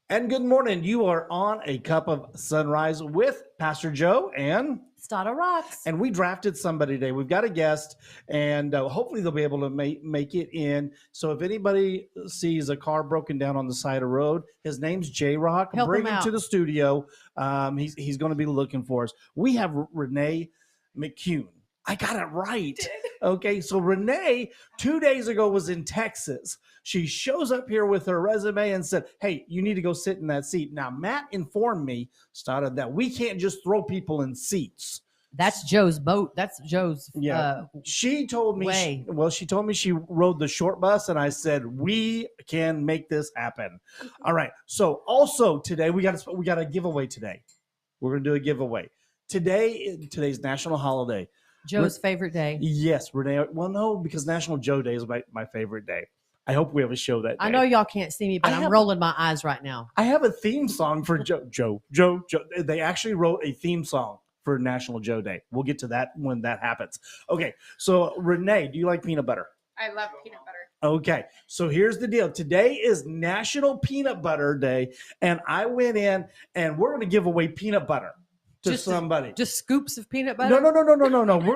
And good morning. You are on A Cup of Sunrise with Pastor Joe and Stada rocks. And we drafted somebody today. We've got a guest, and hopefully they'll be able to make it in. So if anybody sees a car broken down on the side of the road, his name's J-Rock. Bring him to the studio. He's going to be looking for us. We have Renee McCune. I got it right. Okay, so Renee 2 days ago was in Texas. She shows up here with her resume and said, hey, you need to go sit in that seat. Now, Matt informed me, Stada, that we can't just throw people in seats. That's Joe's boat. That's Joe's she told me way. She told me she rode the short bus, and I said, we can make this happen. All right. So also today, we got a giveaway today. We're going to do a giveaway. Today's national holiday. Joe's favorite day. Yes, Renee. Well, no, because National Joe Day is my favorite day. I hope we have a show that day. I know y'all can't see me, but I'm rolling my eyes right now. I have a theme song for Joe. They actually wrote a theme song for National Joe Day. We'll get to that when that happens. Okay, so Renee, do you like peanut butter? I love peanut butter. Okay, so here's the deal. Today is National Peanut Butter Day, and I went in, and we're going to give away peanut butter to somebody. Just scoops of peanut butter? No. We're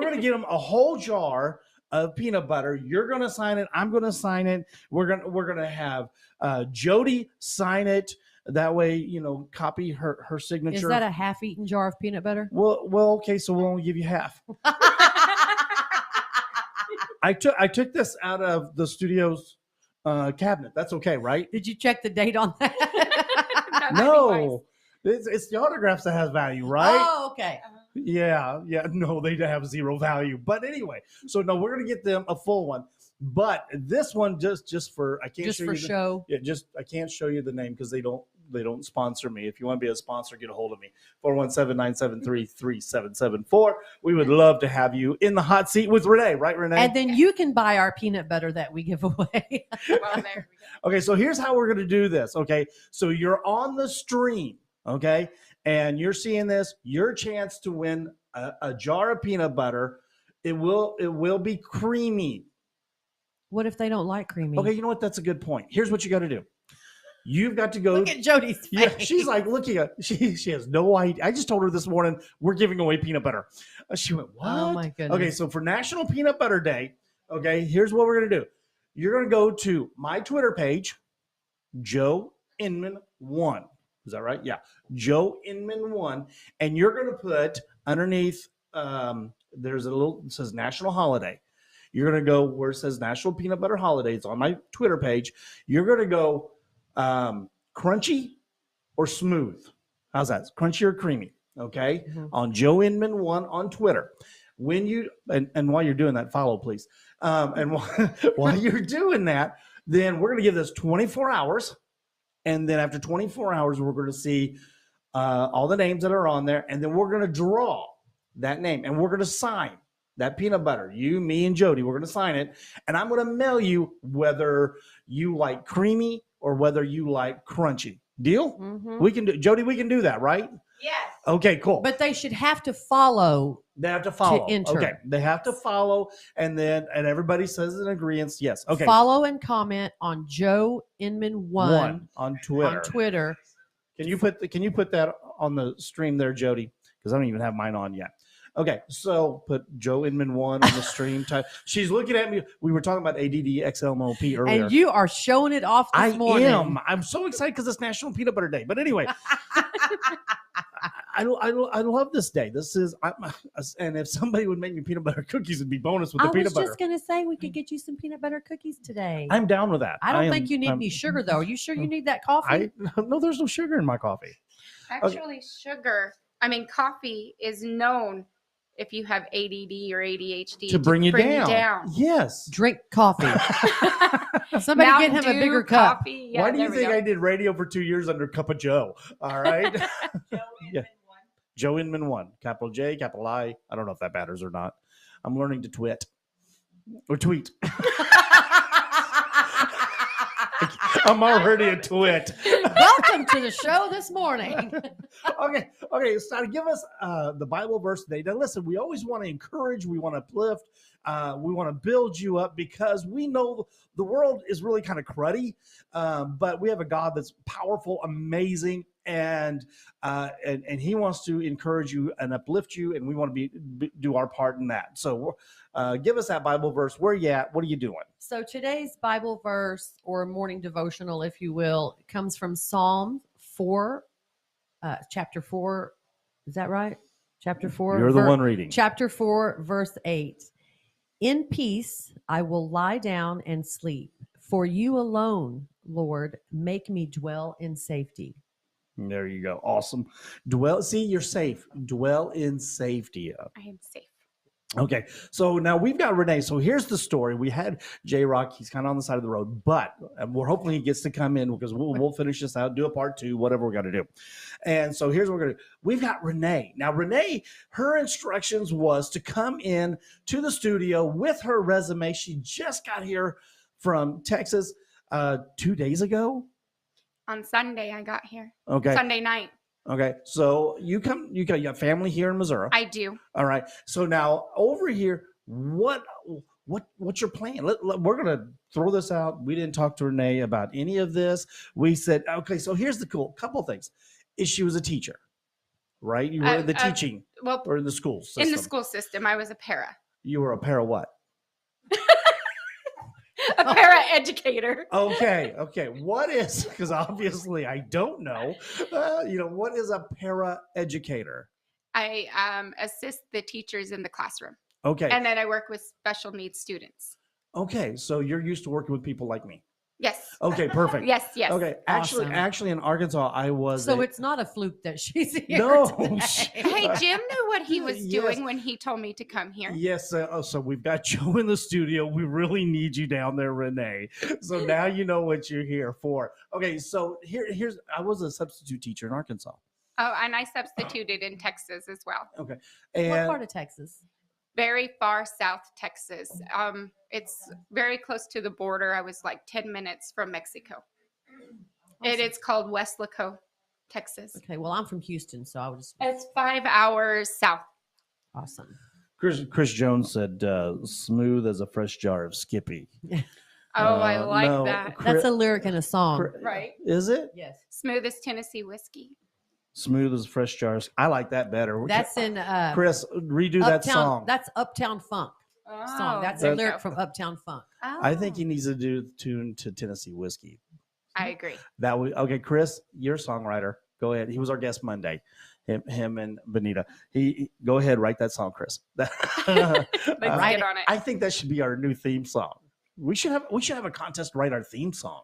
going to give them a whole jar of peanut butter. You're going to sign it. I'm going to sign it. We're going to have Jody sign it. That way, copy her signature. Is that a half-eaten jar of peanut butter? Well, okay. So we'll only give you half. I took this out of the studio's cabinet. That's okay, right? Did you check the date on that? No. It's the autographs that has value, right? Oh, okay. Yeah. No, they have zero value. But anyway, so no, we're gonna get them a full one. But this one just for I can't just show for you show. I can't show you the name because they don't sponsor me. If you want to be a sponsor, get a hold of me. 417-973-3774. We would love to have you in the hot seat with Renee, right, Renee? And then you can buy our peanut butter that we give away. Well, there we go. Okay, so here's how we're gonna do this. Okay, so you're on the stream. Okay, and you're seeing this, your chance to win a jar of peanut butter. It will be creamy. What if they don't like creamy? Okay, you know what? That's a good point. Here's what you got to do. You've got to go. Look at Jody's face. Yeah, she's like looking at. She has no idea. I just told her this morning we're giving away peanut butter. She went, "What?" Oh my goodness. Okay, so for National Peanut Butter Day, okay, here's what we're gonna do. You're gonna go to my Twitter page, Joe Inman 1. Is that right? Yeah. Joe Inman 1. And you're going to put underneath, there's it says National Holiday. You're going to go where it says National Peanut Butter Holiday. It's on my Twitter page. You're going to go crunchy or smooth. How's that? Crunchy or creamy? Okay. Mm-hmm. On Joe Inman 1 on Twitter. When you, and while you're doing that, follow, please. And while you're doing that, then we're going to give this 24 hours. And then after 24 hours, we're going to see all the names that are on there. And then we're going to draw that name. And we're going to sign that peanut butter. You, me, and Jody, we're going to sign it. And I'm going to mail you whether you like creamy or whether you like crunchy. Deal? Mm-hmm. We can do, Jody, we can do that, right? Yes. Okay, cool. But they should have to follow. They have to follow. To enter. Okay. They have to follow. And everybody says an agreement. Yes. Okay. Follow and comment on Joe Inman 1 on Twitter. Can you put that on the stream there, Jody? Because I don't even have mine on yet. Okay, so put Joe Inman 1 on the stream. She's looking at me. We were talking about ADD XLMOP earlier. And you are showing it off this morning. I am. I'm so excited because it's National Peanut Butter Day. But anyway, I love this day. This is, and if somebody would make me peanut butter cookies, it'd be bonus with the peanut butter. I was just going to say we could get you some peanut butter cookies today. I'm down with that. I don't think you need any sugar, though. Are you sure you need that coffee? No, there's no sugar in my coffee. Actually, coffee is known if you have ADD or ADHD to bring you down. Yes. Drink coffee. Somebody get him a bigger cup. Coffee. Yeah, why do you think I did radio for 2 years under Cup of Joe? All right. Joe Inman 1. Capital J, capital I. I don't know if that matters or not. I'm learning to tweet. I'm already a twit. Welcome to the show this morning. Okay. So give us the Bible verse today. Now, listen, we always want to encourage, we want to uplift, we want to build you up because we know the world is really kind of cruddy, but we have a God that's powerful, amazing, and He wants to encourage you and uplift you, and we want to do our part in that. So, give us that Bible verse. Where you at? What are you doing? So today's Bible verse or morning devotional, if you will, comes from Psalm 4, chapter 4. Is that right? Chapter 4. You're the one reading. Chapter 4, verse 8. In peace I will lie down and sleep. For you alone, Lord, make me dwell in safety. There you go. Awesome. See, you're safe. Dwell in safety. I am safe. Okay, so now we've got Renee. So here's the story. We had J-Rock. He's kind of on the side of the road, but we're hoping he gets to come in because we'll finish this out, do a part 2, whatever we're going to do. And so here's what we're going to do. We've got Renee. Now, Renee, her instructions was to come in to the studio with her resume. She just got here from Texas 2 days ago. On Sunday, I got here. Okay. Sunday night. Okay, so you got family here in Missouri. I do. All right. So now over here, what's your plan? We're gonna throw this out. We didn't talk to Renee about any of this. We said, okay. So here's the couple things. Is she was a teacher, right? You were in the teaching, or in the school system. In the school system, I was a para. You were a para what? A para educator. Okay. What is? Because obviously I don't know. What is a para educator? I assist the teachers in the classroom. Okay. And then I work with special needs students. Okay, so you're used to working with people like me. Yes. Okay, perfect. Yes. Okay, Awesome. actually in Arkansas, I was. So it's not a fluke that she's here. No. Today. Hey, Jim knew what he was Yes. doing when he told me to come here. Yes. So we've got Joe in the studio. We really need you down there, Renee. So now you know what you're here for. Okay, so here's I was a substitute teacher in Arkansas. Oh, and I substituted in Texas as well. Okay. What And part of Texas? Very far south Texas. It's very close to the border. I was like 10 minutes from Mexico. Awesome. It's called Westlaco, Texas. Okay, well, I'm from Houston, so I would just. It's 5 hours south. Awesome. Chris Jones said, "Smooth as a fresh jar of Skippy." Oh, I like no, that. That's a lyric in a song. Right. Is it? Yes. Smooth as Tennessee whiskey. Smooth as fresh jars. I like that better. That's in Chris, redo that song. That's Uptown Funk song. That's a lyric from Uptown Funk. Oh, I think he needs to do the tune to Tennessee Whiskey. I agree. That would okay, Chris, you're a songwriter. Go ahead. He was our guest Monday. Him and Benita. He go ahead, write that song, Chris. Let's get on it. I think that should be our new theme song. We should have a contest to write our theme song.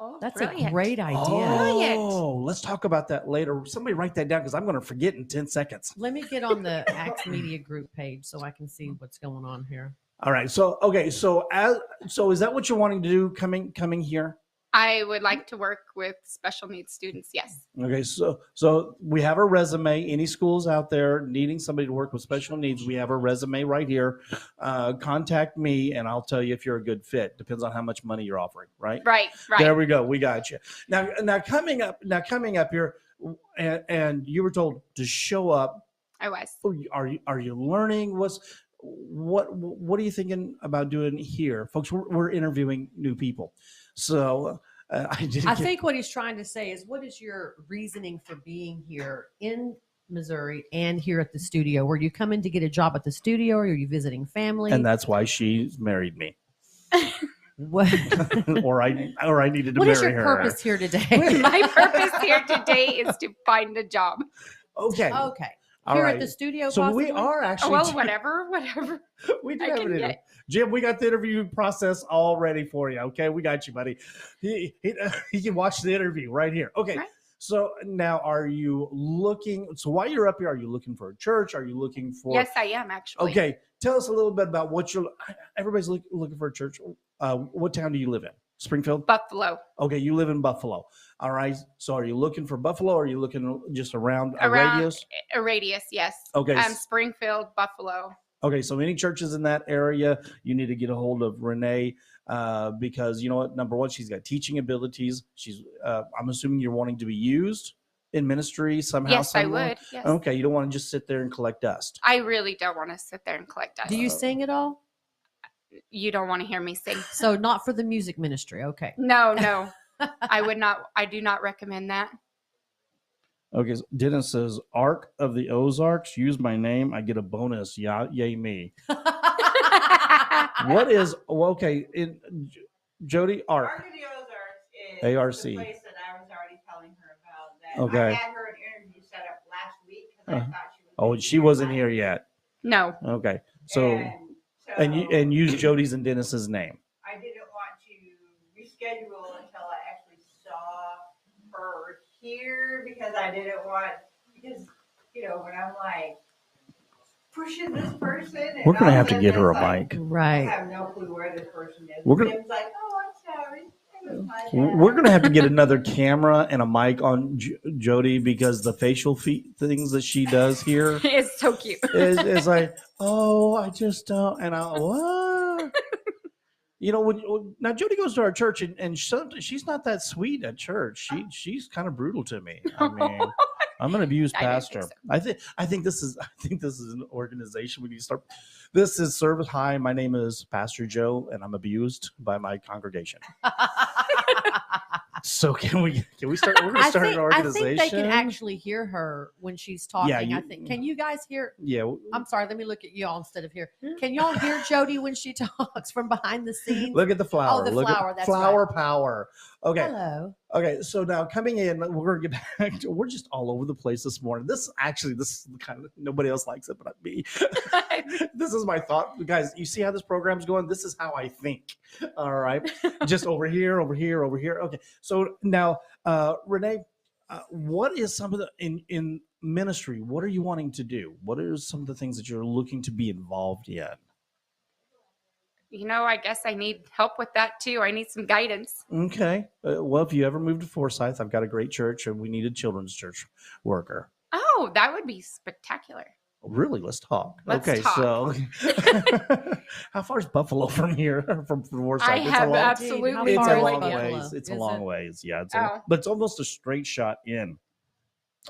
Oh, That's brilliant. a great idea. Oh, let's talk about that later. Somebody write that down because I'm going to forget in 10 seconds. Let me get on the Axe Media Group page so I can see what's going on here. All right. So is that what you're wanting to do coming here? I would like to work with special needs students. Yes. Okay, so we have a resume. Any schools out there needing somebody to work with special needs, we have a resume right here. Contact me, and I'll tell you if you're a good fit. Depends on how much money you're offering, right? Right. There we go. We got you. Now coming up here, and you were told to show up. I was. Are you learning? What are you thinking about doing here, folks? We're interviewing new people. So I think what he's trying to say is, what is your reasoning for being here in Missouri and here at the studio? Were you coming to get a job at the studio, or are you visiting family? And that's why she married me. What? or I needed to marry her. What is your purpose here today? My purpose here today is to find a job. Okay. All Here right. at the studio, so possibly? we are actually. Well, whatever. We do I have can an interview. get. Jim, we got the interview process all ready for you. Okay, we got you, buddy. He can watch the interview right here. Okay. Right. So now, are you looking? So while you're up here, are you looking for a church? Are you looking for? Yes, I am actually. Okay, tell us a little bit about what you're. Everybody's looking for a church. What town do you live in? Springfield? Buffalo. Okay, you live in Buffalo. All right. So are you looking for Buffalo, or are you looking just around a radius? A radius, yes. Okay. Springfield, Buffalo. Okay, so any churches in that area, you need to get a hold of Renee. because you know what? Number one, she's got teaching abilities. I'm assuming you're wanting to be used in ministry somehow. Yes, I somewhere? would. Yes. Okay, you don't want to just sit there and collect dust. I really don't want to sit there and collect dust. Do you sing at all? You don't want to hear me sing. So not for the music ministry. Okay. No, no. I would not. I do not recommend that. Okay, so Dennis says, Ark of the Ozarks, use my name. I get a bonus. Yeah, yay me. What is, okay, Jody, Ark. Ark of the Ozarks is ARC. the place that I was already telling her about. That Okay. I had her an interview set up last week because I thought she was. Oh, gonna be she here wasn't tonight. here yet. No. Okay, so, and use Jody's and Dennis's name. I didn't want to reschedule until I actually saw her here because I didn't want, because, you know, when I'm like pushing this person. And We're going to all have of to a get sudden her a it's like, mic. I Right. have no clue where this person is. We're gonna- Tim's like, oh, I'm sorry. It was my We're bad." going to have to get another camera and a mic on Jody because the facial things that she does here It's so cute. is like, oh, I just don't, and what? You know, when now Jody goes to our church and she's not that sweet at church. She's kind of brutal to me. I mean, I'm an abused I don't pastor. think so. I think this is an organization we need to start. This is service. Hi, my name is Pastor Joe, and I'm abused by my congregation. So can we start? We're going to start an I organization. think they can actually hear her when she's talking. Yeah, I think. Can you guys hear? Yeah. I'm sorry. Let me look at y'all instead of here. Can y'all hear Jody when she talks from behind the scenes? Look at the flower. the Look flower, at that's flower power. Okay. Hello. Okay, so now coming in, we're gonna get back to, we're just all over the place this morning. This is kind of, nobody else likes it but me. This is my thought. Guys, you see how this program's going? This is how I think. All right. Just over here, over here, over here. Okay. So now, Renee, what is some of the in ministry, what are you wanting to do? What are some of the things that you're looking to be involved in? You know, I guess I need help with that too. I need some guidance. Okay. Well, if you ever move to Forsyth, I've got a great church and we need a children's church worker. Oh, that would be spectacular. Really? Let's talk. Let's okay, talk. so how far is Buffalo from here? From Forsyth? I It's a have long- absolutely How It's far a is long Buffalo? ways. It's a Is long it? ways. Yeah, Oh. but it's almost a straight shot in.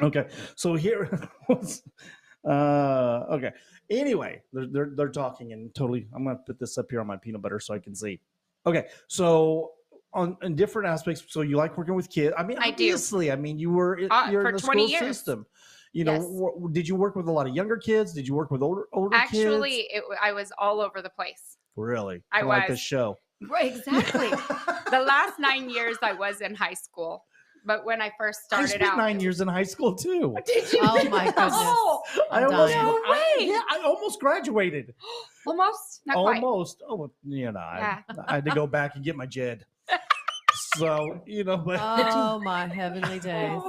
Okay, so here was. Okay. Anyway, they're talking and totally. I'm gonna put this up here on my peanut butter so I can see. Okay, so in different aspects. So you like working with kids? I mean, I do. obviously. I mean, you're For in the 20 school years. system. You know, Yes. did you work with a lot of younger kids? Did you work with older Actually, kids? I was all over the place. Really? I Kinda like was. this show. Right, exactly. The last 9 years I was in high school, but when I first I started spent out, 9 years in high school too. Did you? Oh my goodness. Oh, I I'm almost, dying. No way. I almost graduated. almost, not quite. Almost. Oh, you know, Yeah. I had to go back and get my JED. So, you know, but Oh my heavenly days.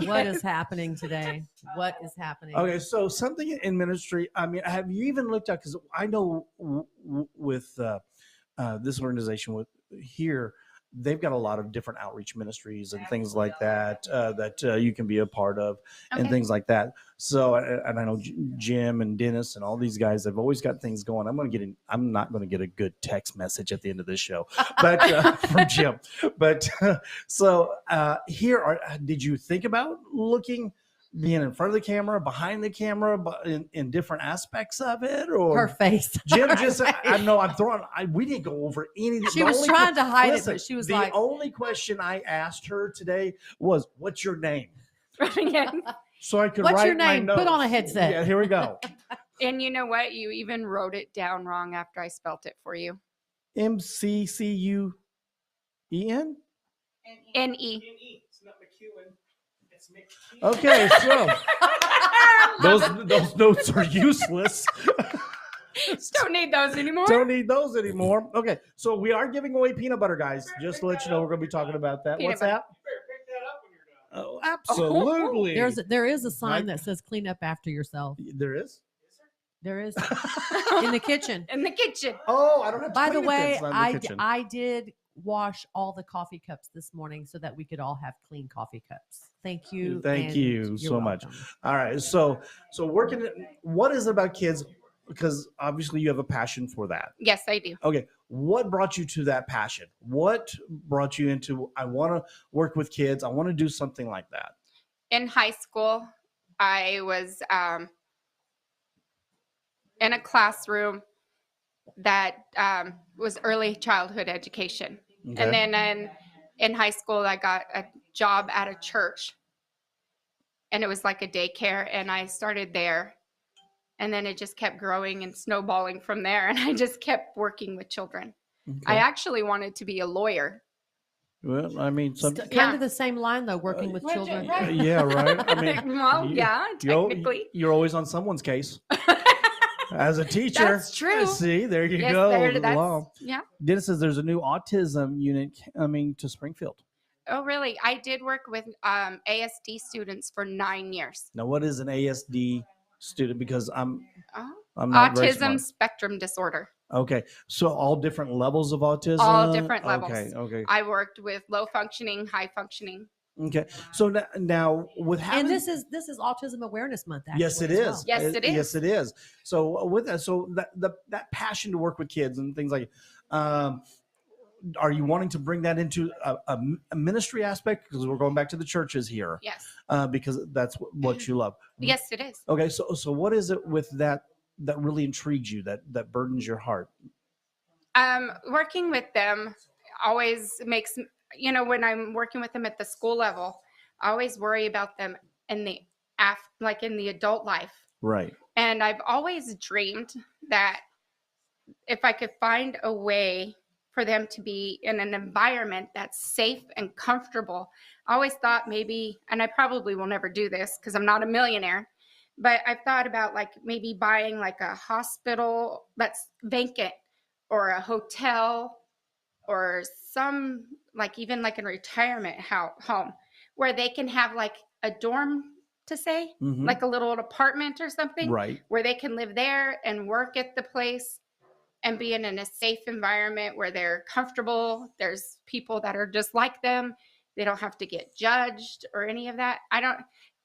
What is happening today? What is happening? okay, so something in ministry. I mean, have you even looked at? Because I know with this organization with here, they've got a lot of different outreach ministries and things like that that you can be a part of and Okay. things like that. So, and I know Jim and Dennis and all these guys have always got things going. I'm not going to get a good text message at the end of this show, but from Jim. But so did you think about being in front of the camera, behind the camera, but in different aspects of it, or Her face. Jim just, I know I'm throwing, we didn't go over anything. She was trying to hide it, but she was the like, only question I asked her today was, what's your name? So I could "What's write your my name? Put notes. on a headset." Yeah, here we go. And you know what? You even wrote it down wrong after I spelt it for you. MCCUEN? N-E. It's not McEwen. It's McKean. Okay, so those notes are useless. Don't need those anymore. Don't need those anymore. Okay, so we are giving away peanut butter, guys. Just to let you know, we're going to be talking about that. Peanut What's butter. that? Oh, absolutely. there is a sign Right. that says "Clean up after yourself." There is. There is in the kitchen. In the kitchen. Oh, I don't have to By the clean it way, since I'm in the kitchen. I did wash all the coffee cups this morning so that we could all have clean coffee cups. Thank you. Thank and you you're so much. welcome. All right, so working. What is it about kids? because obviously you have a passion for that. Yes, I do. Okay. What brought you to that passion? What brought you into, I want to work with kids. I want to do something like that. In high school, I was in a classroom that was early childhood education. Okay. And then in high school, I got a job at a church, and it was like a daycare, and I started there. And then it just kept growing and snowballing from there, and I just kept working with children. I Okay. actually wanted to be a lawyer. Well, I mean, some, Kind of the same line though, working with Right, children. right. yeah, right. I mean, Well, you- yeah, you're, technically. you're always on someone's case as a teacher. That's true. See, there you Yes, go. there, the that's, law. yeah. Dennis says there's a new autism unit coming to Springfield. Oh, really? I did work with ASD students for 9 years. Now, what is an ASD student? Because I'm Oh. not very Autism smart. spectrum disorder. Okay, so all different levels of autism. All different levels. Okay, okay, I worked with low functioning, high functioning. okay. So now with having And this is Autism Awareness Month. Actually, yes, it as is. well. Yes, it is. Yes, it is. So with that, so that passion to work with kids and things like, are you wanting to bring that into a ministry aspect? Because we're going back to the churches here, Yes. because that's what you love. Yes, it is. Okay, so what is it with that really intrigues you, that burdens your heart? Working with them always makes, when I'm working with them at the school level, I always worry about them in the in the adult life. Right. And I've always dreamed that if I could find a way for them to be in an environment that's safe and comfortable, I always thought maybe, and I probably will never do this because I'm not a millionaire, but I've thought about like maybe buying like a hospital that's vacant, or a hotel, or some even like a retirement home where they can have like a dorm to say, Mhm. like a little apartment or something, Right. where they can live there and work at the place and be in a safe environment where they're comfortable. There's people that are just like them. They don't have to get judged or any of that.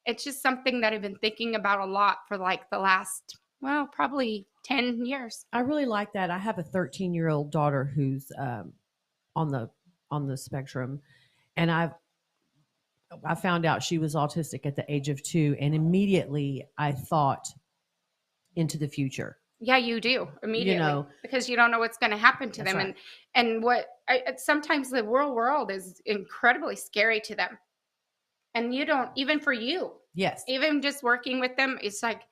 It's just something that I've been thinking about a lot for like the last, probably 10 years. I really like that. I have a 13-year-old daughter who's on the spectrum, and I found out she was autistic at the age of 2, and immediately I thought into the future. Yeah, you do immediately, because you don't know what's going to happen to That's them. right. And sometimes the real world is incredibly scary to them. And you don't, even for you, Yes. even just working with them, it's like,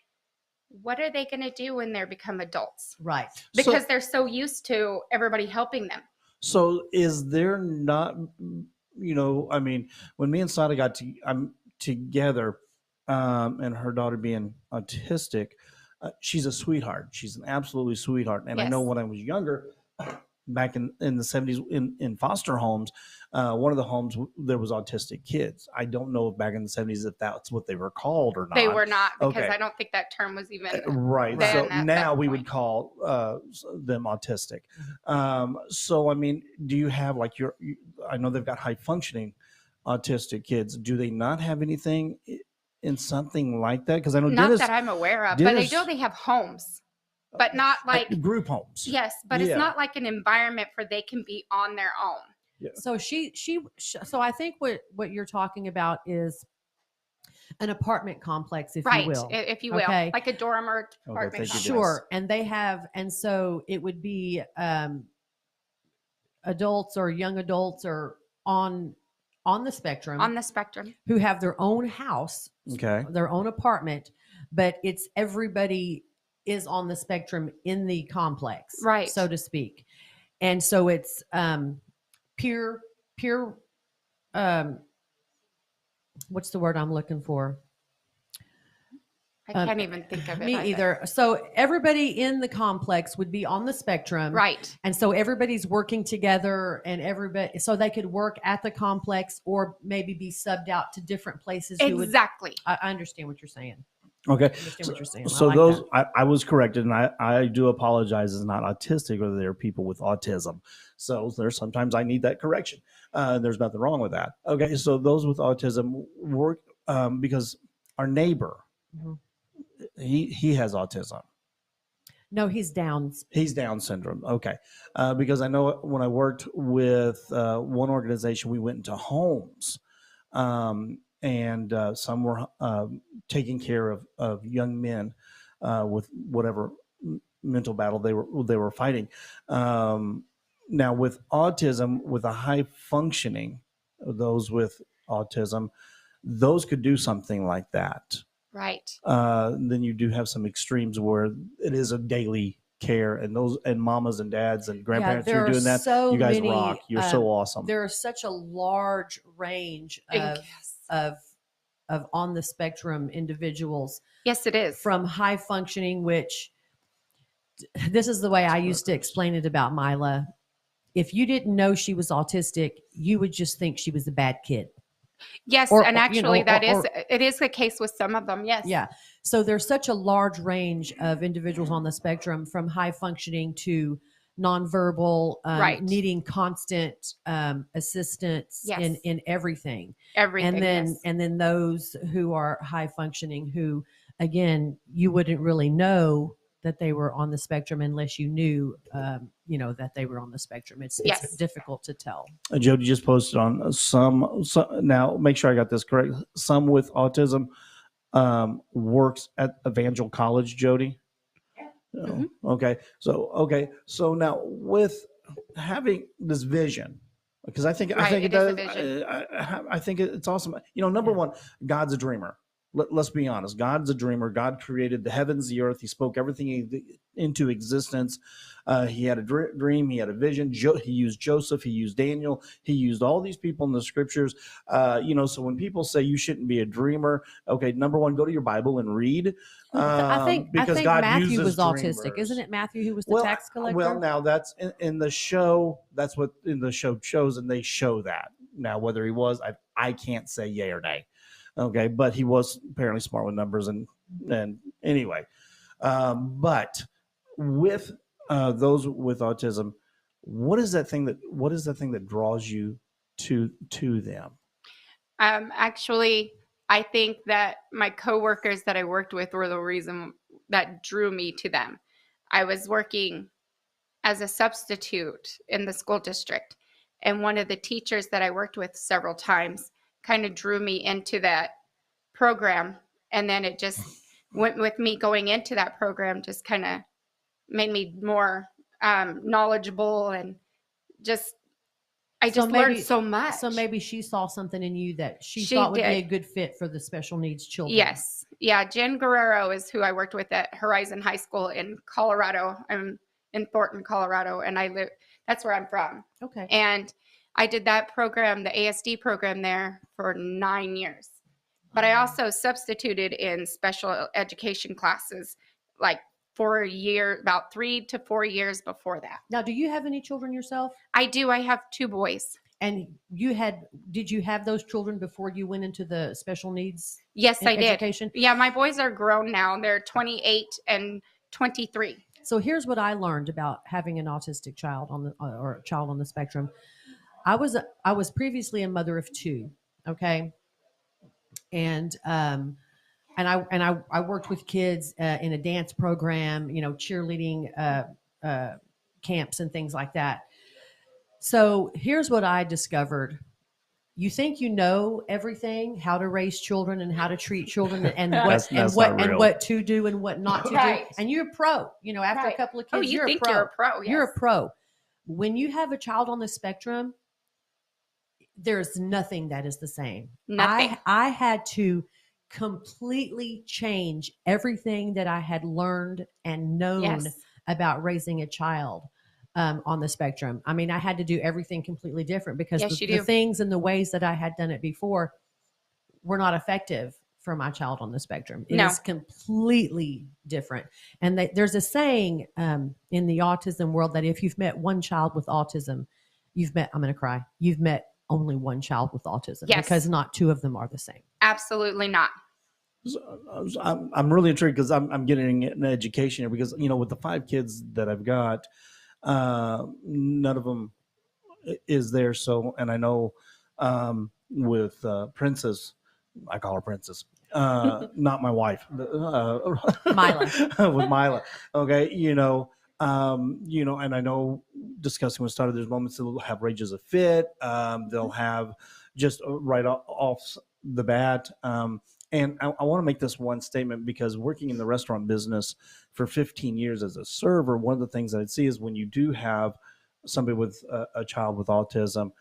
what are they going to do when they become adults? Right. Because they're so used to everybody helping them. So is there not, I mean, when me and Stada got together, and her daughter being autistic, she's a sweetheart. She's an absolutely sweetheart. And I know Yes. when I was younger, back in the 70s in foster homes, one of the homes there was autistic kids. I don't know if back in the 70s if that's what they were called or not. They were not, because Okay. I don't think that term was even Right. then So at now that we point. would call them autistic. So, I mean, do you have I know they've got high functioning autistic kids. Do they not have anything in something like that? Because I know not Dennis, that I'm aware of, but I Dennis- know they have homes, but not like, group homes. yes, but Yeah. it's not like an environment where they can be on their own. So so I think what you're talking about is an apartment complex, if Right, you will. if you will, Okay. like a dorm or Okay, apartment. thank you, complex. Sure. And so it would be adults or young adults or on the spectrum On the spectrum. who have their own house, Okay. their own apartment, but it's everybody is on the spectrum in the complex, Right. so to speak. And so it's peer what's the word I'm looking for? I can't even think of it. Me either. So everybody in the complex would be on the spectrum. Right. And so everybody's working together, and so they could work at the complex or maybe be subbed out to different places. Exactly. I understand what you're saying. Okay. I understand what you're saying. So I like those, that. I was corrected, and I do apologize. It's not autistic, or they're people with autism. So there's sometimes I need that correction. There's nothing wrong with that. Okay. So those with autism work because our neighbor, Mhm. he has autism. No, he's Downs. He's Down syndrome. Okay. Because I know when I worked with one organization, we went into homes, and some were taking care of young men with whatever mental battle they were fighting. Now, with autism, with a high functioning, those with autism, those could do something like that. Right. Then you do have some extremes where it is a daily care, and those and mamas and dads and grandparents who there are are doing that. so You guys many, rock. You're so awesome. There is such a large range Yes. of on the spectrum individuals, Yes, it is. from high functioning, which this is the way I used to explain it about Mila. If you didn't know she was autistic, you would just think she was a bad kid. Yes, Or- and or, actually you know, it is the case with some of them. Yes. Yeah. So there's such a large range of individuals on the spectrum, from high functioning to nonverbal, Right. needing constant assistance Yes. in everything. Everything. And then those who are high functioning, who, again, you wouldn't really know that they were on the spectrum unless you knew, that they were on the spectrum. It's Yes. difficult to tell. Jody just posted on some. Now, make sure I got this correct. Some with autism works at Evangel College. Jody. Mhm. Okay. So now with having this vision, because I think Right, it it is a does. vision. I think it's awesome. Number one, God's a dreamer. Let's be honest. God's a dreamer. God created the heavens, the earth. He spoke everything into existence. He had a dream. He had a vision. He used Joseph. He used Daniel. He used all these people in the scriptures. So when people say you shouldn't be a dreamer, okay, number one, go to your Bible and read. I think God Matthew uses was autistic. dreamers. Isn't it Matthew who was the tax collector? Well, now that's in the show. That's what in the show shows, and they show that. Now, whether he was, I can't say yay or nay. Okay, but he was apparently smart with numbers, and anyway, but with those with autism, what is that thing that draws you to them? Actually, I think that my coworkers that I worked with were the reason that drew me to them. I was working as a substitute in the school district, and one of the teachers that I worked with several times kind of drew me into that program, and then it just went with me going into that program, just kind of made me more knowledgeable, and I just learned so much. So maybe she saw something in you that she She thought would be did. a good fit for the special needs children. Yes. Yeah. Jen Guerrero is who I worked with at Horizon High School in Colorado. I'm in Thornton, Colorado, and that's where I'm from. Okay. And I did that program, the ASD program there, for 9 years. But I also substituted in special education classes like about 3 to 4 years before that. Now, do you have any children yourself? I do. I have 2 boys. And did you have those children before you went into the special needs? Yes, I did. Education? Yeah, my boys are grown now. They're 28 and 23. So here's what I learned about having an autistic child or a child on the spectrum. I was previously a mother of 2. Okay. And I worked with kids in a dance program, cheerleading camps and things like that. So here's what I discovered. You think you know everything, how to raise children and how to treat children and what to do and what not to Right. do. And you're a pro. After a couple of kids, you you're think a pro. you're a pro. Yes. You're a pro. When you have a child on the spectrum, there's nothing that is the same. Nothing. I had to completely change everything that I had learned and known Yes. about raising a child on the spectrum. I mean, I had to do everything completely different because Yes, the you do. things and the ways that I had done it before were not effective for my child on the spectrum. It No. is completely different. And there's a saying in the autism world that if you've met one child with autism, I'm going to cry. You've met only one child with autism. Yes. Because not 2 of them are the same. Absolutely not. So I'm really intrigued because I'm getting an education here because with the 5 kids that I've got, none of them is there. So, and I know with Princess, I call her Princess. Not my wife, Mila. with Mila. Okay, and I know discussing with Stada, there's moments that will have rages of fit. They'll have just right off the bat. And I want to make this one statement because working in the restaurant business for 15 years as a server, one of the things that I see is when you do have somebody with a child with autism,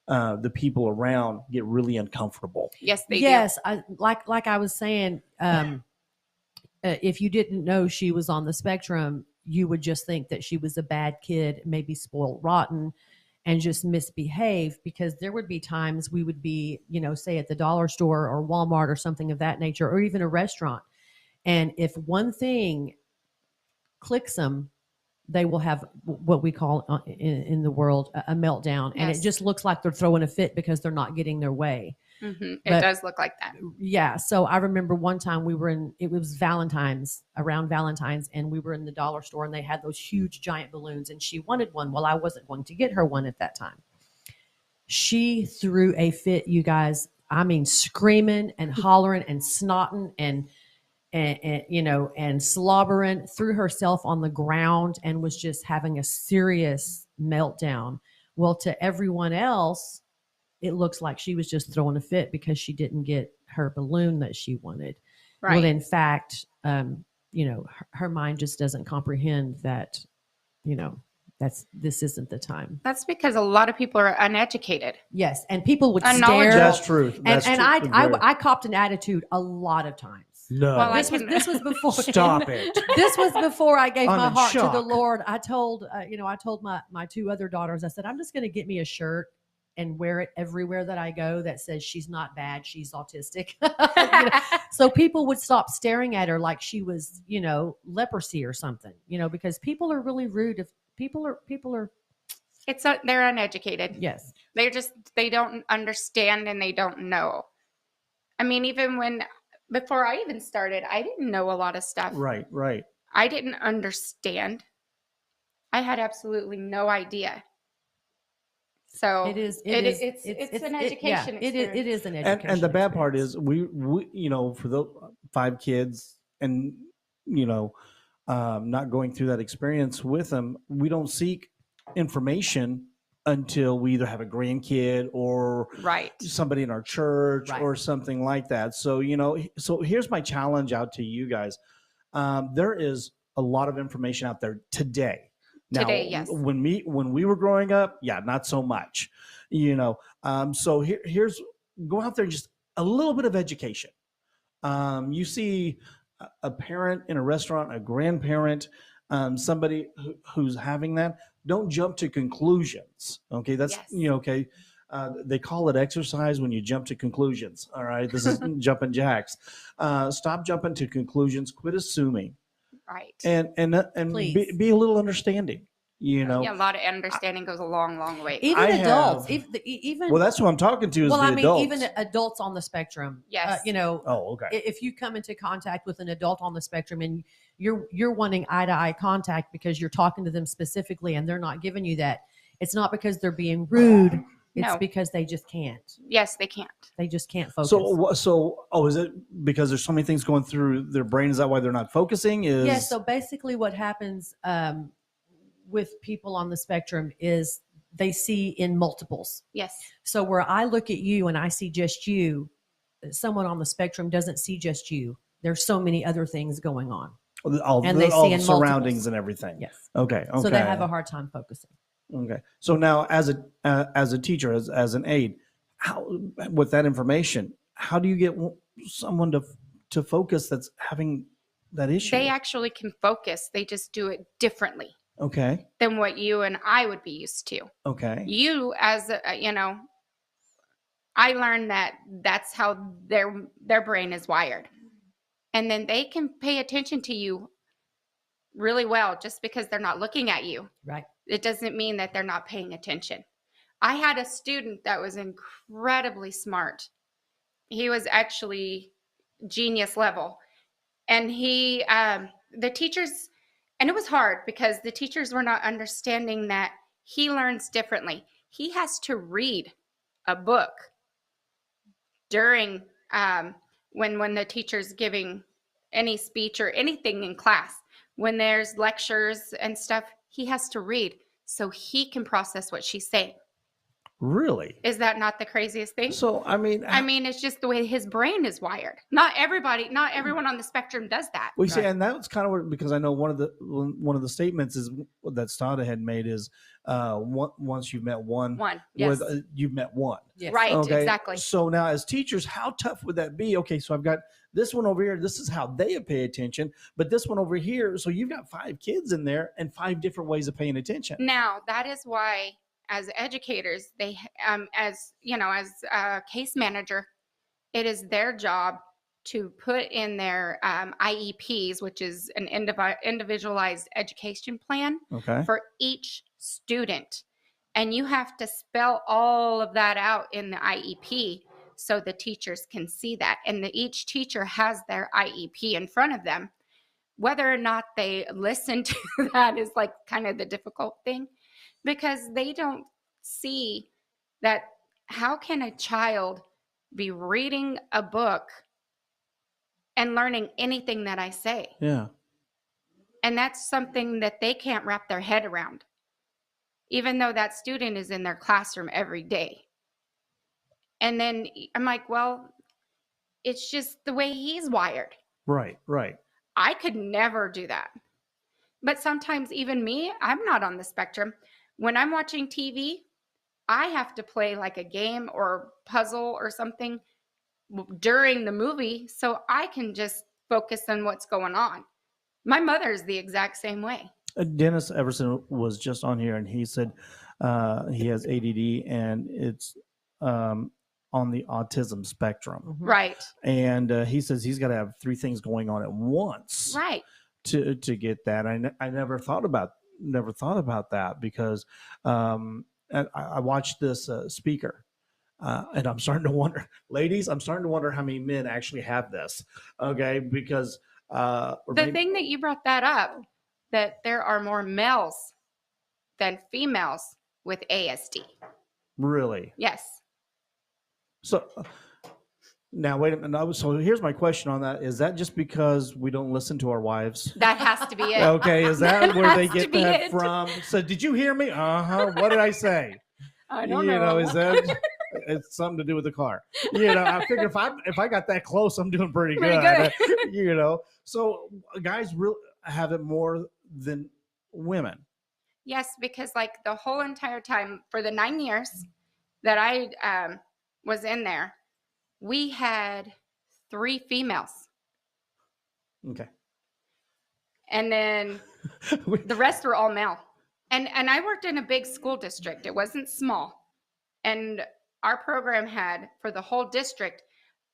the people around get really uncomfortable. Yes, they Yes, like I was saying, if you didn't know she was on the spectrum, you would just think that she was a bad kid, maybe spoiled rotten, and just misbehave, because there would be times we would be, say at the dollar store or Walmart or something of that nature, or even a restaurant. And if one thing clicks them, they will have what we call in the world a meltdown. And Yes. it just looks like they're throwing a fit because they're not getting their way. do. It But- does look like that. Yeah. So I remember one time it was around Valentine's, and we were in the dollar store and they had those huge giant balloons and she wanted one. Well, I wasn't going to get her one at that time. She threw a fit, you guys. I mean, screaming and hollering and snotting and slobbering, threw herself on the ground and was just having a serious meltdown. Well, to everyone else, it looks like she was just throwing a fit because she didn't get her balloon that she wanted. Right. Well, in fact, her mind just doesn't comprehend that, this isn't the time. That's because a lot of people are uneducated. Yes, and people would Unknowledgeable. stare. That's true. That's and true. I copped an attitude a lot of times. No. Well, This was before. Stop it. This was before I gave I'm my in heart to the shock. Lord. I told my two other daughters, I said, I'm just going to get me a shirt and wear it everywhere that I go that says she's not bad, she's autistic. So people would stop staring at her like she was, leprosy or something, because people are really rude. If people are, They're uneducated. yes. They don't understand and they don't know. I mean, even before I even started, I didn't know a lot of stuff. Right. I didn't understand. I had absolutely no idea. So it's an education. It is an education. And the bad part experience. is we for the 5 kids and not going through that experience with them, we don't seek information until we either have a grandkid or Right. somebody in our church Right. or something like that. So so here's my challenge out to you guys. There is a lot of information out there today. Now, Today, yes. When we were growing up, yeah, not so much. So here's go out there, just a little bit of education. You see a parent in a restaurant, a grandparent, somebody who's having that. Don't jump to conclusions. Okay, that's Yes. okay. They call it exercise when you jump to conclusions. All right, this is jumping jacks. Stop jumping to conclusions. Quit assuming. Right. And Please. be a little understanding. Yeah, a lot of understanding goes a long, long way. even I adults, have- even Well, that's who I'm talking to is well, the I mean, adults. even adults on the spectrum. Yes. Oh, okay. If you come into contact with an adult on the spectrum and you're wanting eye to eye contact because you're talking to them specifically and they're not giving you that, it's not because they're being rude. It's No. because they just can't. Yes, they can't. They just can't focus. Is it because there's so many things going through their brain? Is that why they're not focusing? Yeah. So basically, what happens with people on the spectrum is they see in multiples. Yes. So where I look at you and I see just you, someone on the spectrum doesn't see just you. There's so many other things going on. all and the, they all see the in surroundings multiples. and everything. Yes. Okay. So they have a hard time focusing. Okay. So now, as a teacher, as an aide, how with that information, how do you get someone to focus that's having that issue? They actually can focus. They just do it differently Okay. than what you and I would be used to. Okay. You, as I learned that that's how their brain is wired. And then they can pay attention to you really well just because they're not looking at you. Right. It doesn't mean that they're not paying attention. I had a student that was incredibly smart. He was actually genius level. And the teachers, and it was hard because the teachers were not understanding that he learns differently. He has to read a book during when the teacher's giving any speech or anything in class, when there's lectures and stuff, he has to read so he can process what she's saying. Really? Is that not the craziest thing? So, I mean, It's just the way his brain is wired. Not everyone on the spectrum does that. we say, and that's kind of what, because I know one of the statements is that Stada had made is once you've met one, Yes. you've met one. Yes. Right, Okay. exactly. So now, as teachers, how tough would that be? Okay, so I've got this one over here. This is how they pay attention, but this one over here. So you've got 5 kids in there and 5 different ways of paying attention. Now, that is why, as educators, they, as a case manager, it is their job to put in their IEPs, which is an individualized education plan Okay. for each student. And you have to spell all of that out in the IEP so the teachers can see that. And each teacher has their IEP in front of them. Whether or not they listen to that is like kind of the difficult thing, because they don't see that. How can a child be reading a book and learning anything that I say? Yeah. And that's something that they can't wrap their head around, even though that student is in their classroom every day. And then I'm like, well, it's just the way he's wired. Right. I could never do that. But sometimes even me, I'm not on the spectrum. When I'm watching TV, I have to play like a game or puzzle or something during the movie so I can just focus on what's going on. My mother's the exact same way. Dennis Everson was just on here, and he said he has ADD, and it's on the autism spectrum. Mhm. Right. And he says he's got to have 3 things going on at once Right. to get that. I never thought about that, because I watched this speaker, and I'm starting to wonder, ladies, how many men actually have this. Okay, because The thing that you brought that up, that there are more males than females with ASD. really. Yes. So now, wait a minute. So here's my question on that. Is that just because we don't listen to our wives? That has to be it. Okay, is that where they has to get be that it. from? So did you hear me? What did I say? I don't know. Is that it's something to do with the car? I figure if I got that close, I'm doing pretty good. So guys really have it more than women. Yes, because like the whole entire time for the 9 years that I was in there, we had 3 females. Okay. And then the rest were all male. And I worked in a big school district. It wasn't small. And our program had, for the whole district,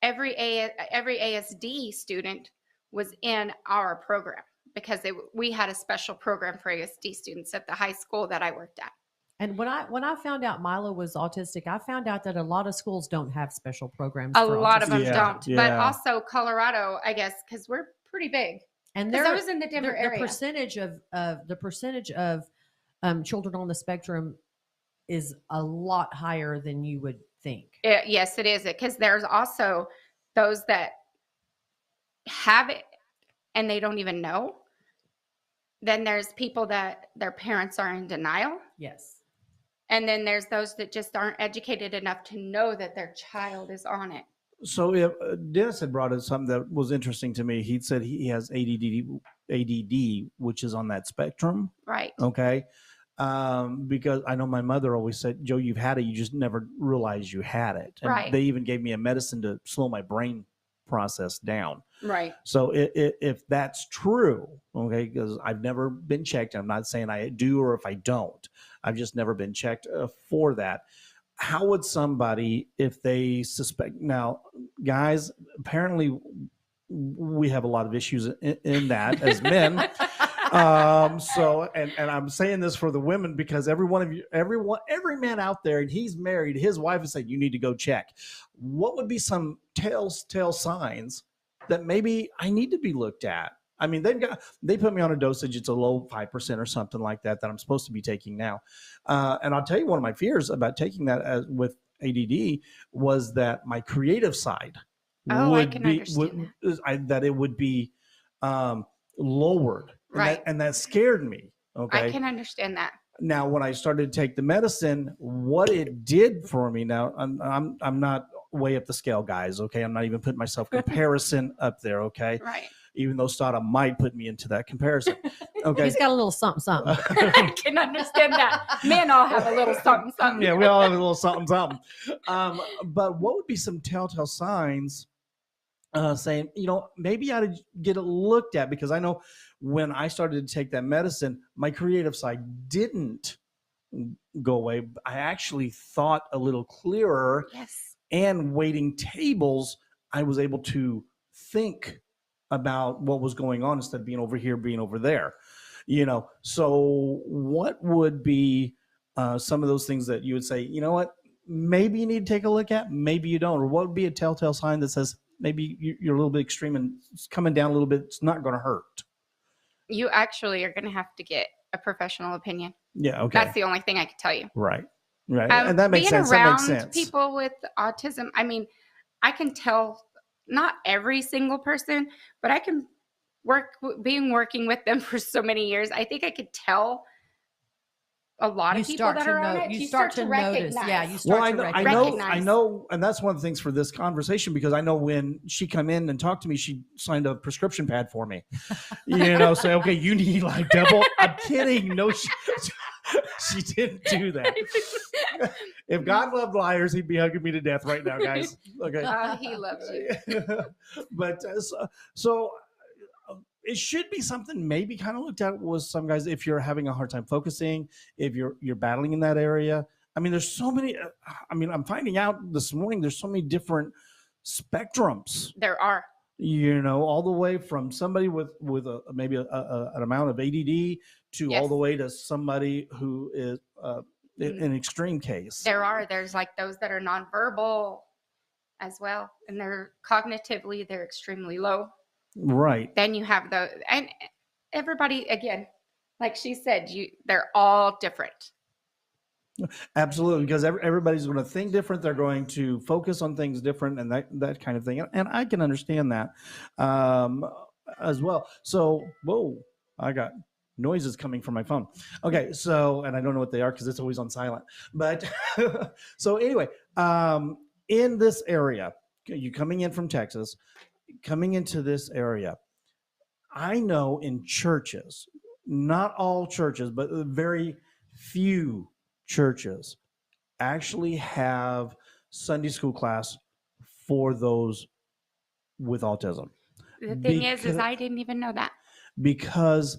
every ASD student was in our program, because we had a special program for ASD students at the high school that I worked at. And when I found out Milo was autistic, I found out that a lot of schools don't have special programs. A for lot of them autistic. don't. Yeah. But also Colorado, I guess, because we're pretty big. And Because I there, was in the Denver the area. percentage of children on the spectrum is a lot higher than you would think. Yes, it is. Because there's also those that have it and they don't even know. Then there's people that their parents are in denial. Yes. And then there's those that just aren't educated enough to know that their child is on it. So if Dennis had brought up something that was interesting to me. He said he has ADD, which is on that spectrum. Right. Okay. Because I know my mother always said, Joe, you've had it. You just never realized you had it. And Right. they even gave me a medicine to slow my brain process down. Right. So if that's true, okay, because I've never been checked. I'm not saying I do or if I don't. I've just never been checked for that. How would somebody, if they suspect, now, guys, apparently we have a lot of issues in that as men. So, and I'm saying this for the women, because every man out there, and he's married, his wife is saying, you need to go check. What would be some telltale signs that maybe I need to be looked at? I mean, they put me on a dosage. It's a low 5% or something like that I'm supposed to be taking now. And I'll tell you, one of my fears about taking that with ADD was that my creative side Oh, I would can be understand that it would be lowered, and Right. that scared me. I Okay, can understand that. now when I started to take the medicine, what it did for me, now I'm not way up the scale, guys. Okay, I'm not even putting myself comparison up there. Okay, Right. even though Stada might put me into that comparison. Okay, He's got a little something, something. I can understand that. Men all have a little something, something. yeah, we all have a little something, something. But what would be some telltale signs saying, maybe I ought to get it looked at? Because I know when I started to take that medicine, my creative side didn't go away. I actually thought a little clearer, Yes. and waiting tables, I was able to think about what was going on instead of being over here, being over there. So what would be some of those things that you would say, you know what, maybe you need to take a look at, maybe you don't? Or what would be a telltale sign that says maybe you're a little bit extreme and it's coming down a little bit, it's not going to hurt? You actually are going to have to get a professional opinion. Yeah, okay. That's the only thing I could tell you. Right. And that makes being sense. around That makes sense. people with autism, I mean, I can tell not every single person, but I can working with them for so many years. I think I could tell a lot of people that are on it. You start to notice. recognize. Yeah, you start to recognize. I know, and that's one of the things for this conversation, because I know when she come in and talked to me, she signed a prescription pad for me. Say, okay, you need like double. I'm kidding. No, she didn't do that. If God loved liars, he'd be hugging me to death right now, guys. Okay. He loves you. But so it should be something maybe kind of looked at with some guys if you're having a hard time focusing, if you're battling in that area. I mean, there's so many. I'm finding out this morning there's so many different spectrums. There are. All the way from somebody with maybe an amount of ADD to Yes. all the way to somebody who is an extreme case. There's like those that are nonverbal as well, and they're cognitively they're extremely low. Right. Then you have and everybody, again, like she said, they're all different. Absolutely, because everybody's going to think different. They're going to focus on things different, and that kind of thing. And I can understand that as well. So, whoa, I got noises coming from my phone. Okay, so, and I don't know what they are because it's always on silent. But so anyway, in this area, you coming in from Texas, coming into this area, I know in churches, not all churches, but very few churches actually have Sunday school class for those with autism. The thing is I didn't even know that. Because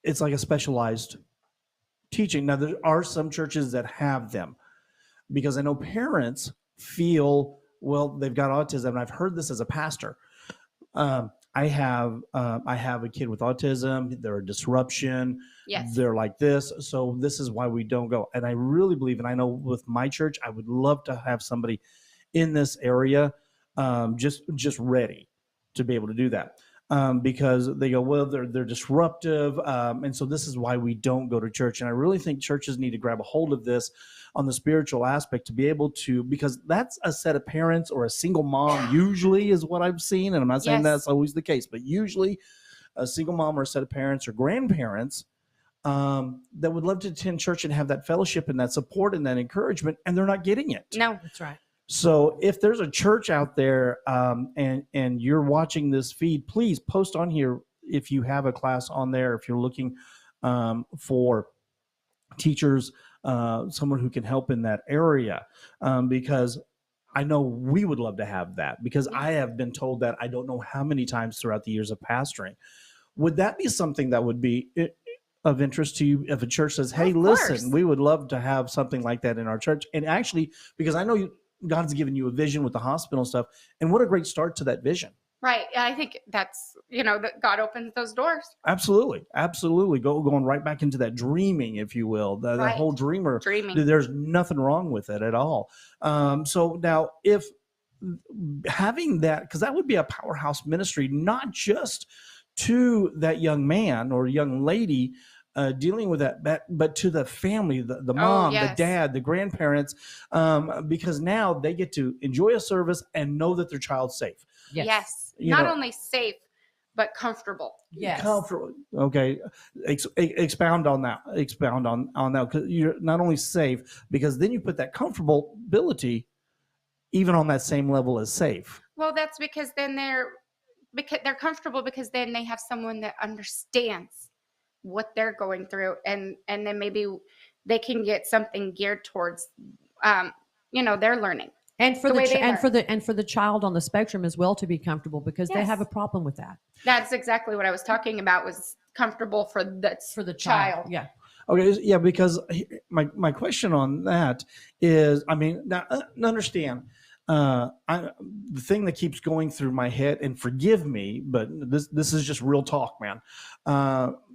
it's like a specialized teaching. Now, there are some churches that have them, because I know parents feel, well, they've got autism. And I've heard this as a pastor. I have a kid with autism. They're a disruption. Yes. They're like this. So this is why we don't go. And I really believe, and I know with my church, I would love to have somebody in this area just ready to be able to do that. Because they go, well, they're disruptive. And so this is why we don't go to church. And I really think churches need to grab a hold of this on the spiritual aspect to be able to, because that's a set of parents or a single mom usually is what I've seen. And I'm not saying that's always the case, but usually a single mom or a set of parents or grandparents that would love to attend church and have that fellowship and that support and that encouragement, and they're not getting it. No, That's right. So if there's a church out there and you're watching this feed, please post on here if you have a class on there, if you're looking for teachers, someone who can help in that area, because I know we would love to have that, because I have been told that I don't know how many times throughout the years of pastoring. Would that be something that would be of interest to you if a church says, hey, listen, we would love to have something like that in our church? And actually, because I know God's given you a vision with the hospital stuff, and what a great start to that vision. right. I think that's, that God opens those doors. Absolutely. Going right back into that dreaming, if you will, that whole dreaming. There's nothing wrong with it at all. So now if having that, because that would be a powerhouse ministry, not just to that young man or young lady, dealing with that, but to the family, the mom, yes. the dad, the grandparents, because now they get to enjoy a service and know that their child's safe. Yes. You Not know- only safe, but comfortable. Yes. Comfortable. Okay. Expound on that. Expound on that, because you're not only safe, because then you put that comfortability even on that same level as safe. Well, that's because then they're comfortable, because then they have someone that understands what they're going through, and then maybe they can get something geared towards their learning. And for The way the they learn. and for the child on the spectrum as well to be comfortable, because they Yes. have a problem with that. That's exactly what I was talking about, was comfortable for the child. Yeah. Okay, yeah, because my question on that is, I mean, now understand, the thing that keeps going through my head, and forgive me, but this is just real talk, man,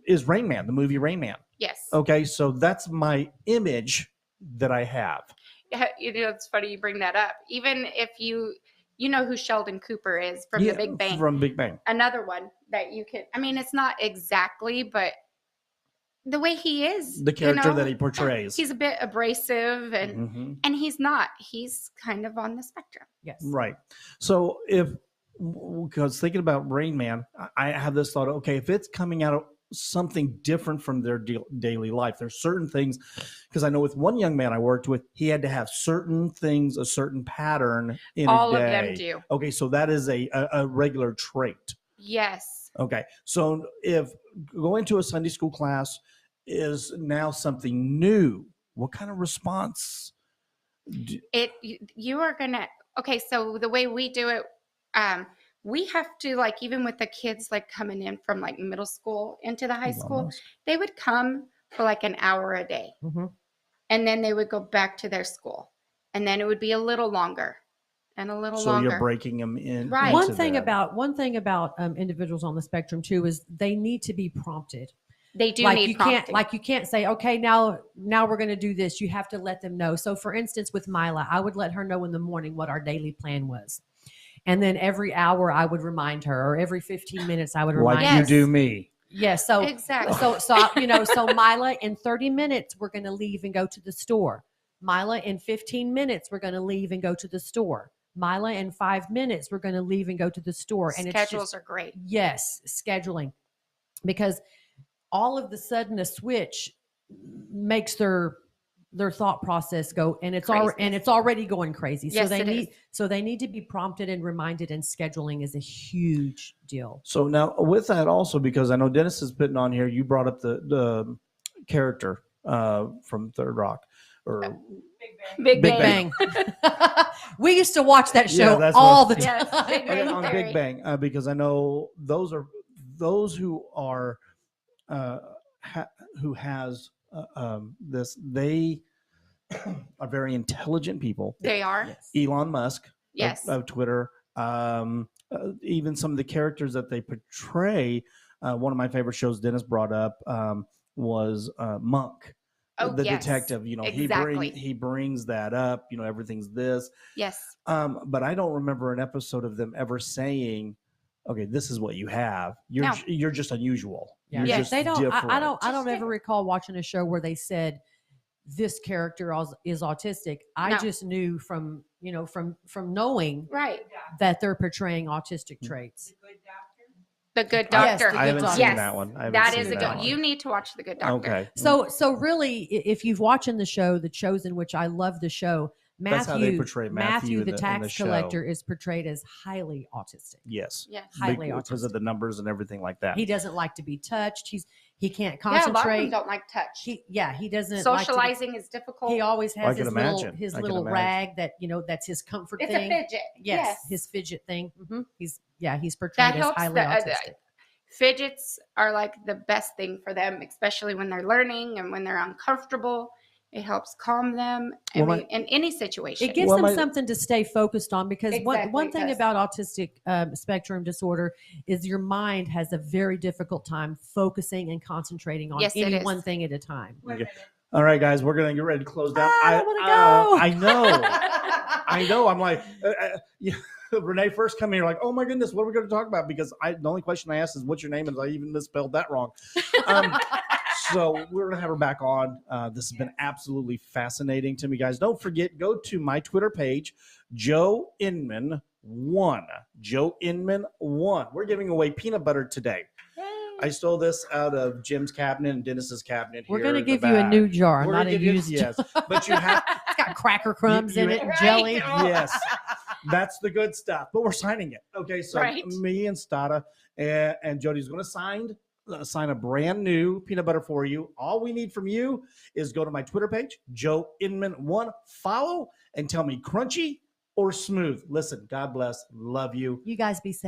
is Rain Man, the movie Rain Man. Yes. Okay, so that's my image that I have. It's funny you bring that up. Even if you know who Sheldon Cooper is from The Big Bang. From Big Bang. Another one that you can, I mean, it's not exactly, but the way he is, The character that he portrays. he's a bit abrasive, and Mhm. and he's not. He's kind of on the spectrum. Yes. Right. So because thinking about Rain Man, I have this thought, okay, if it's coming out of something different from their daily life, there's certain things, because I know with one young man I worked with, he had to have certain things, a certain pattern in All a day. of them do. Okay, so that is a regular trait. Yes. Okay, so if going to a Sunday school class is now something new, what kind of response? You are gonna. Okay, so the way we do it, we have to, like, even with the kids like coming in from like middle school into the high school, they would come for like an hour a day, Mm-hmm. and then they would go back to their school, and then it would be a little longer and a little So longer. you're breaking them in. Right. into One thing that. about individuals on the spectrum too is they need to be prompted. They do Like need you prompting. you can't say, okay, now we're going to do this. You have to let them know. So for instance, with Mila, I would let her know in the morning what our daily plan was. And then every hour I would remind her, or every 15 minutes I would remind Like her. Yes. you do me. Yes. So Exactly. so Mila, in 30 minutes, we're going to leave and go to the store. Mila, in 15 minutes, we're going to leave and go to the store. Mila, in 5 minutes, we're going to leave and go to the store. And Schedules are great. yes, scheduling, because all of the sudden a switch makes their thought process go, and it's already going crazy. Yes, So they need to be prompted and reminded, and scheduling is a huge deal. So now with that also, because I know Dennis is putting on here, you brought up the character from Third Rock or Big Big Bang. We used to watch that Yeah, show that's all what- the Yes, time. Big Bang on Theory. Big Bang, because I know those who are who has this, they are very intelligent people. They are. Yes. Elon Musk Yes. of Twitter, even some of the characters that they portray. One of my favorite shows Dennis brought up was Monk, the yes. detective. You know, Exactly. he brings that up. You know, everything's this. Yes. But I don't remember an episode of them ever saying, "Okay, this is what you have. You're just unusual." Yeah. You're Yes, just They don't. I different." don't Just ever recall watching a show where they said this character is autistic. I No. just knew from knowing Right. that they're portraying autistic traits. The Good Yes, Doctor. The I Good haven't Doctor. seen Yes, that one. I haven't that seen is a that good. one. You need to watch The Good Doctor. Okay. So really, if you've watching the show, The Chosen, which I love the show, That's how they portray Matthew in the the tax show. collector, is portrayed as highly autistic. Yes. Yes. Highly Because of autistic. the numbers and everything like that. He doesn't like to be touched. He can't Yeah, a lot of them concentrate. don't like touch. He doesn't Socializing like is difficult. to, he always I has can his imagine. little I can imagine. rag that that's his comfort it's thing. a fidget. Yes, his fidget thing. He's portrayed That as helps highly the- autistic. Fidgets are like the best thing for them, especially when they're learning and when they're uncomfortable. It helps calm them. Well, In any situation. It gives Well, them my- something to stay focused on, because Exactly, one it thing does. about autistic spectrum disorder is your mind has a very difficult time focusing and concentrating on Yes, it any is. one thing at a time. Okay. All right, guys, we're gonna get ready to close down. I wanna go. I know. I know. I'm like, Renee first come here, like, oh my goodness, what are we going to talk about? Because the only question I asked is, what's your name? And I even misspelled that wrong. So we're going to have her back on. This has been absolutely fascinating to me, guys. Don't forget, go to my Twitter page, Joe Inman 1. Joe Inman 1. We're giving away peanut butter today. I stole this out of Jim's cabinet and Dennis's cabinet. We're here going to in the give you a back. new jar, We're not gonna a give you- used. yes, but you have It's got cracker crumbs in it and Right. jelly. yes, that's the good stuff. But we're signing it. Okay, so Right. me and Stada and Jody's going to sign a brand new peanut butter for you. All we need from you is go to my Twitter page, Joe Inman 1, follow, and tell me crunchy or smooth. Listen, God bless, love you. You guys be safe.